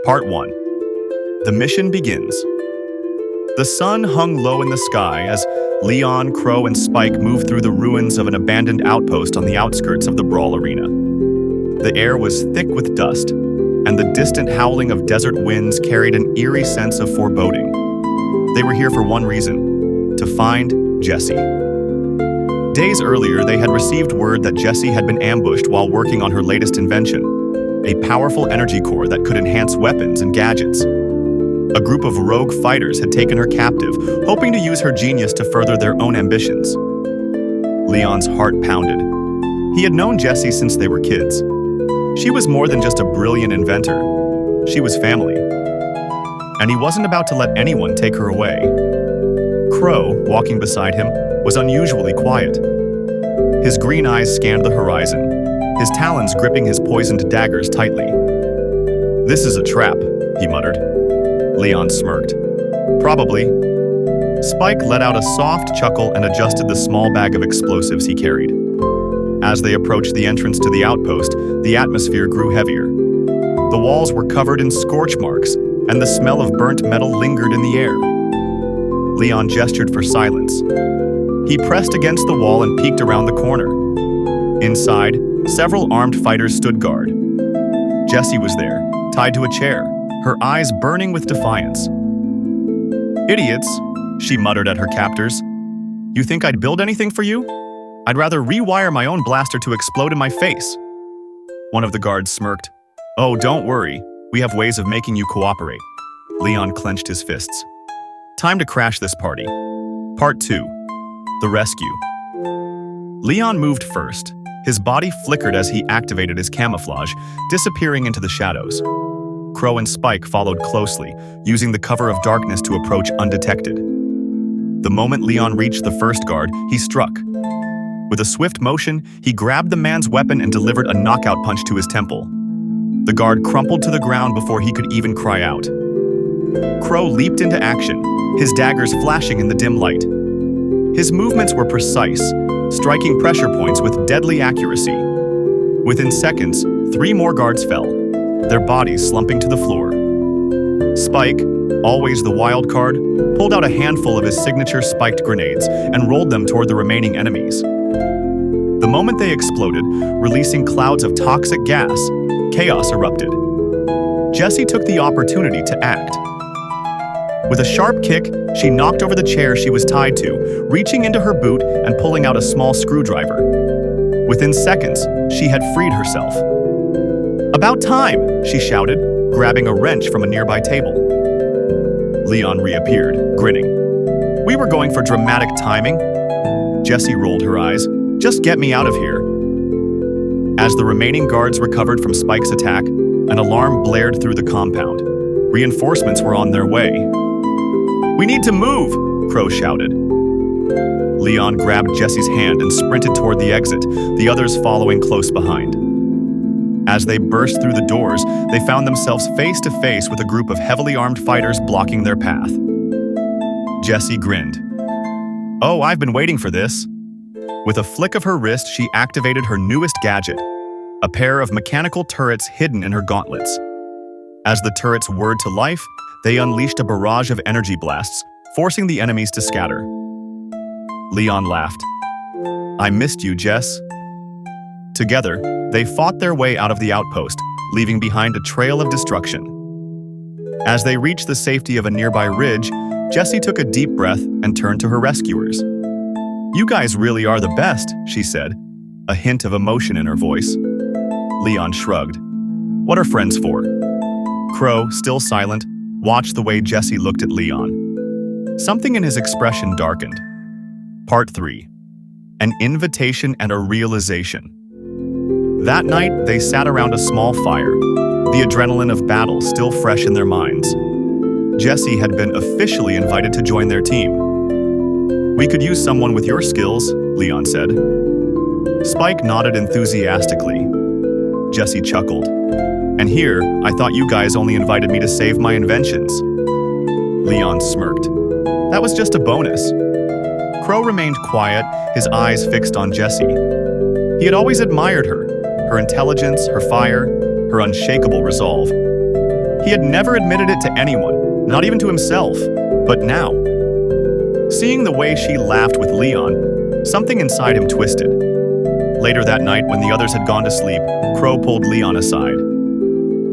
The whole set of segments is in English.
Part 1. The mission begins. The sun hung low in the sky as Leon, Crow, and Spike moved through the ruins of an abandoned outpost on the outskirts of the Brawl Arena. The air was thick with dust, and the distant howling of desert winds carried an eerie sense of foreboding. They were here for one reason: to find Jessie. Days earlier, they had received word that Jessie had been ambushed while working on her latest invention, a powerful energy core that could enhance weapons and gadgets. A group of rogue fighters had taken her captive, hoping to use her genius to further their own ambitions. Leon's heart pounded. He had known Jessie since they were kids. She was more than just a brilliant inventor. She was family. And he wasn't about to let anyone take her away. Crow, walking beside him, was unusually quiet. His green eyes scanned the horizon, his talons gripping his poisoned daggers tightly. "This is a trap," he muttered. Leon smirked. "Probably." Spike let out a soft chuckle and adjusted the small bag of explosives he carried. As they approached the entrance to the outpost, the atmosphere grew heavier. The walls were covered in scorch marks, and the smell of burnt metal lingered in the air. Leon gestured for silence. He pressed against the wall and peeked around the corner. Inside, several armed fighters stood guard. Jessie was there, tied to a chair, her eyes burning with defiance. "Idiots," she muttered at her captors. "You think I'd build anything for you? I'd rather rewire my own blaster to explode in my face." One of the guards smirked. "Oh, don't worry. We have ways of making you cooperate." Leon clenched his fists. Time to crash this party. Part 2. The Rescue. Leon moved first. His body flickered as he activated his camouflage, disappearing into the shadows. Crow and Spike followed closely, using the cover of darkness to approach undetected. The moment Leon reached the first guard, he struck. With a swift motion, he grabbed the man's weapon and delivered a knockout punch to his temple. The guard crumpled to the ground before he could even cry out. Crow leaped into action, his daggers flashing in the dim light. His movements were precise, striking pressure points with deadly accuracy. Within seconds, 3 more guards fell, their bodies slumping to the floor. Spike, always the wild card, pulled out a handful of his signature spiked grenades and rolled them toward the remaining enemies. The moment they exploded, releasing clouds of toxic gas, chaos erupted. Jessie took the opportunity to act. With a sharp kick, she knocked over the chair she was tied to, reaching into her boot and pulling out a small screwdriver. Within seconds, she had freed herself. "About time!" she shouted, grabbing a wrench from a nearby table. Leon reappeared, grinning. "We were going for dramatic timing." Jessie rolled her eyes. "Just get me out of here." As the remaining guards recovered from Spike's attack, an alarm blared through the compound. Reinforcements were on their way. "We need to move!" Crow shouted. Leon grabbed Jessie's hand and sprinted toward the exit, the others following close behind. As they burst through the doors, they found themselves face to face with a group of heavily armed fighters blocking their path. Jessie grinned. "Oh, I've been waiting for this." With a flick of her wrist, she activated her newest gadget, a pair of mechanical turrets hidden in her gauntlets. As the turrets whirred to life, they unleashed a barrage of energy blasts, forcing the enemies to scatter. Leon laughed. "I missed you, Jess." Together, they fought their way out of the outpost, leaving behind a trail of destruction. As they reached the safety of a nearby ridge, Jessie took a deep breath and turned to her rescuers. "You guys really are the best," she said, a hint of emotion in her voice. Leon shrugged. "What are friends for?" Crow, still silent, watched the way Jessie looked at Leon. Something in his expression darkened. Part 3. An invitation and a realization. That night, they sat around a small fire, the adrenaline of battle still fresh in their minds. Jessie had been officially invited to join their team. "We could use someone with your skills," Leon said. Spike nodded enthusiastically. Jessie chuckled. "And here, I thought you guys only invited me to save my inventions." Leon smirked. "That was just a bonus." Crow remained quiet, his eyes fixed on Jessie. He had always admired her intelligence, her fire, her unshakable resolve. He had never admitted it to anyone, not even to himself. But now, seeing the way she laughed with Leon, something inside him twisted. Later that night, when the others had gone to sleep, Crow pulled Leon aside.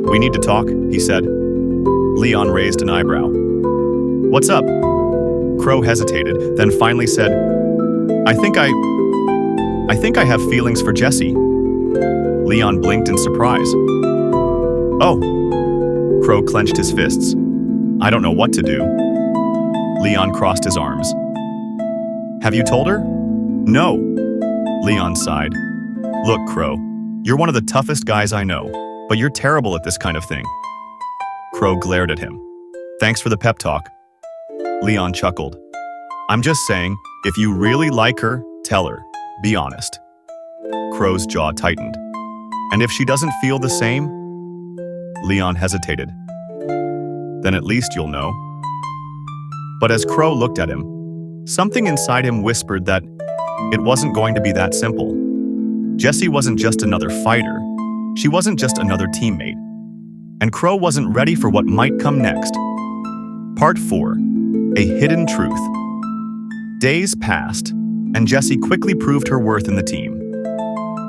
"We need to talk," he said. Leon raised an eyebrow. "What's up?" Crow hesitated, then finally said, I think I have feelings for Jessie." Leon blinked in surprise. "Oh." Crow clenched his fists. "I don't know what to do." Leon crossed his arms. "Have you told her?" "No." Leon sighed. "Look, Crow, you're one of the toughest guys I know, but you're terrible at this kind of thing." Crow glared at him. "Thanks for the pep talk." Leon chuckled. "I'm just saying, if you really like her, tell her. Be honest." Crow's jaw tightened. "And if she doesn't feel the same?" Leon hesitated. "Then at least you'll know." But as Crow looked at him, something inside him whispered that it wasn't going to be that simple. Jessie wasn't just another fighter. She wasn't just another teammate. And Crow wasn't ready for what might come next. Part 4. A Hidden Truth. Days passed, and Jessie quickly proved her worth in the team.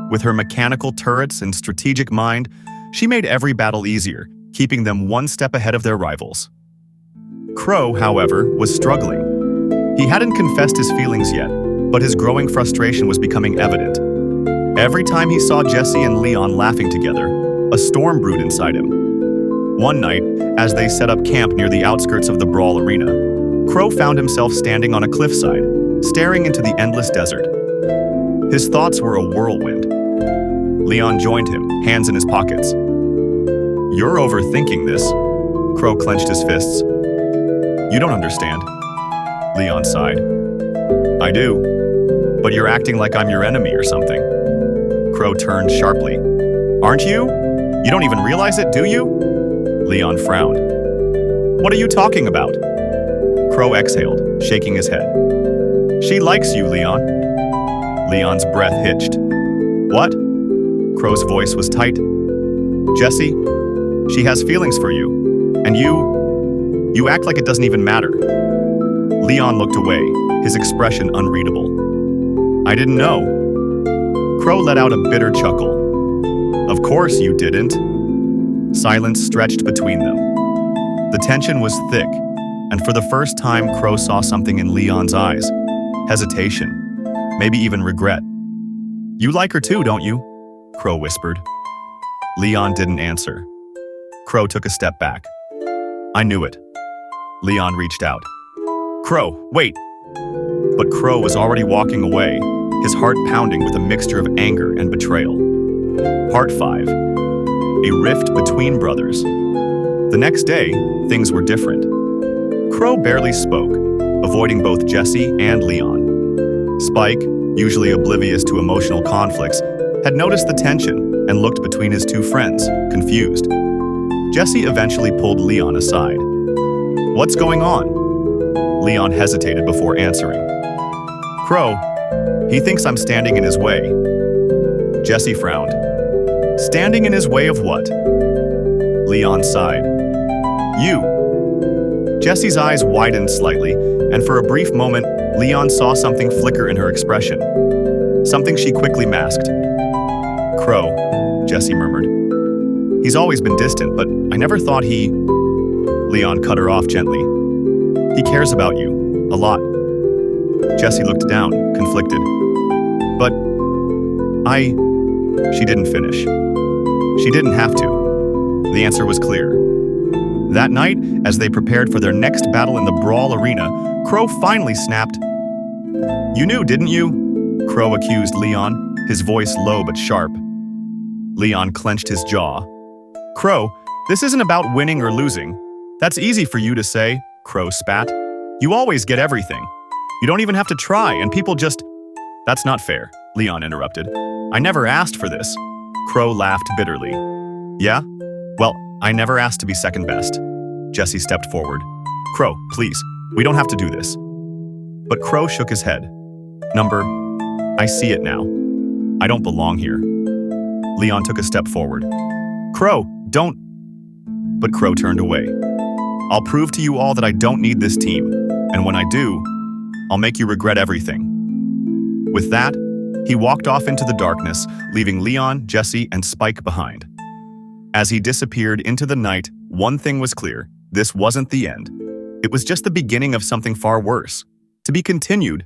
With her mechanical turrets and strategic mind, she made every battle easier, keeping them one step ahead of their rivals. Crow, however, was struggling. He hadn't confessed his feelings yet, but his growing frustration was becoming evident. Every time he saw Jessie and Leon laughing together, a storm brewed inside him. One night, as they set up camp near the outskirts of the Brawl Arena, Crow found himself standing on a cliffside, staring into the endless desert. His thoughts were a whirlwind. Leon joined him, hands in his pockets. "You're overthinking this." Crow clenched his fists. "You don't understand." Leon sighed. "I do. But you're acting like I'm your enemy or something." Crow turned sharply. "Aren't you? You don't even realize it, do you?" Leon frowned. "What are you talking about?" Crow exhaled, shaking his head. "She likes you, Leon." Leon's breath hitched. "What?" Crow's voice was tight. "Jessie, she has feelings for you. And you act like it doesn't even matter." Leon looked away, his expression unreadable. "I didn't know." Crow let out a bitter chuckle. "Of course you didn't." Silence stretched between them. The tension was thick, and for the first time Crow saw something in Leon's eyes. Hesitation, maybe even regret. "You like her too, don't you?" Crow whispered. Leon didn't answer. Crow took a step back. "I knew it." Leon reached out. "Crow, wait!" But Crow was already walking away, his heart pounding with a mixture of anger and betrayal. Part 5. A Rift Between Brothers. The next day, things were different. Crow barely spoke, avoiding both Jessie and Leon. Spike, usually oblivious to emotional conflicts, had noticed the tension and looked between his two friends, confused. Jessie eventually pulled Leon aside. "What's going on?" Leon hesitated before answering. "Crow, he thinks I'm standing in his way." Jessie frowned. "Standing in his way of what?" Leon sighed. "You." Jessie's eyes widened slightly, and for a brief moment, Leon saw something flicker in her expression. Something she quickly masked. "Crow," Jessie murmured. "He's always been distant, but I never thought he—" Leon cut her off gently. "He cares about you, a lot." Jessie looked down, conflicted. "But She didn't finish. She didn't have to. The answer was clear. That night, as they prepared for their next battle in the Brawl Arena, Crow finally snapped. "You knew, didn't you?" Crow accused Leon, his voice low but sharp. Leon clenched his jaw. "Crow, this isn't about winning or losing. That's easy for you to say," Crow spat. "You always get everything. You don't even have to try, and people just—" "That's not fair," Leon interrupted. "I never asked for this." Crow laughed bitterly. "Yeah? Well, I never asked to be second best." Jessie stepped forward. "Crow, please, we don't have to do this." But Crow shook his head. I see it now. I don't belong here." Leon took a step forward. "Crow, don't—" but Crow turned away. "I'll prove to you all that I don't need this team, and when I do, I'll make you regret everything." With that, he walked off into the darkness, leaving Leon, Jessie, and Spike behind. As he disappeared into the night, one thing was clear: this wasn't the end. It was just the beginning of something far worse, to be continued